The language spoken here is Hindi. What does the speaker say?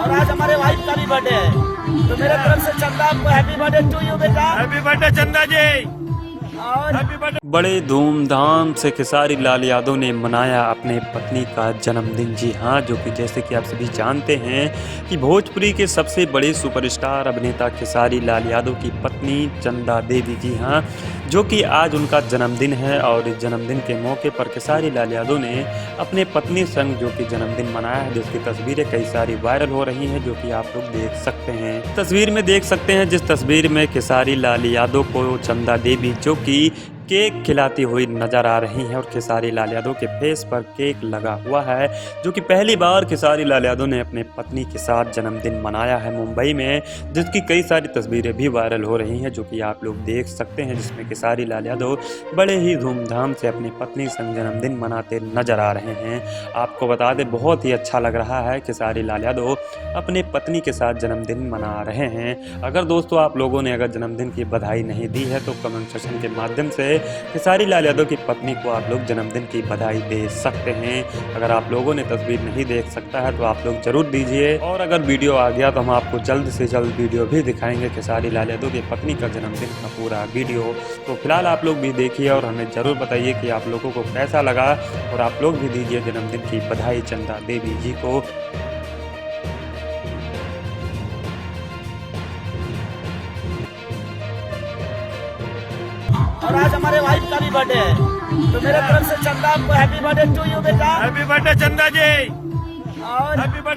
और आज हमारे वाइफ का भी बर्थडे है, तो मेरे तरफ से चंदा आपको हैप्पी बर्थडे टू यू बेटा। हैप्पी बर्थडे चंदा जी। और हैप्पी बर्थडे। बड़े धूमधाम से खेसारी लाल यादव ने मनाया अपने पत्नी का जन्मदिन। जी हाँ, जो कि जैसे कि आप सभी जानते हैं कि भोजपुरी के सबसे बड़े सुपरस्टार अभिनेता खेसारी लाल यादव की पत्नी चंदा देवी, जी हाँ, जो कि आज उनका जन्मदिन है। और इस जन्मदिन के मौके पर खेसारी लाल यादव ने अपने पत्नी संग जो कि जन्मदिन मनाया है, जिसकी तस्वीरें कई सारी वायरल हो रही हैं, जो कि आप लोग देख सकते हैं। तस्वीर में देख सकते हैं, जिस तस्वीर में खेसारी लाल यादव को चंदा देवी जो कि केक खिलाती हुई नजर आ रही हैं और खेसारी लाल यादव के फेस पर केक लगा हुआ है, जो कि पहली बार खेसारी लाल यादव ने अपने पत्नी के साथ जन्मदिन मनाया है मुंबई में, जिसकी कई सारी तस्वीरें भी वायरल हो रही हैं, जो कि आप लोग देख सकते हैं, जिसमें खेसारी लाल यादव बड़े ही धूमधाम से अपनी पत्नी संग जन्मदिन मनाते नजर आ रहे हैं। आपको बता दें, बहुत ही अच्छा लग रहा है, खेसारी लाल यादव अपने पत्नी के साथ जन्मदिन मना रहे हैं। अगर दोस्तों आप लोगों ने अगर जन्मदिन की बधाई नहीं दी है तो कमेंट सेक्शन के माध्यम से खेसारी लाल यादव की पत्नी को आप लोग जन्मदिन की बधाई दे सकते हैं। अगर आप लोगों ने तस्वीर नहीं देख सकता है तो आप लोग जरूर दीजिए। और अगर वीडियो आ गया तो हम आपको जल्द से जल्द वीडियो भी दिखाएंगे खेसारी लाल यादव की पत्नी का जन्मदिन का पूरा वीडियो। तो फिलहाल आप लोग भी देखिए और हमें जरूर बताइए कि आप लोगों को कैसा लगा, और आप लोग भी दीजिए जन्मदिन की बधाई चंदा देवी जी को। और आज हमारे वाइफ का भी बर्थडे है, तो मेरे तरफ से चंदा आपको हैप्पी बर्थडे टू यू बेटा। हैप्पी बर्थडे चंदा जी। और हैप्पी बर्थडे।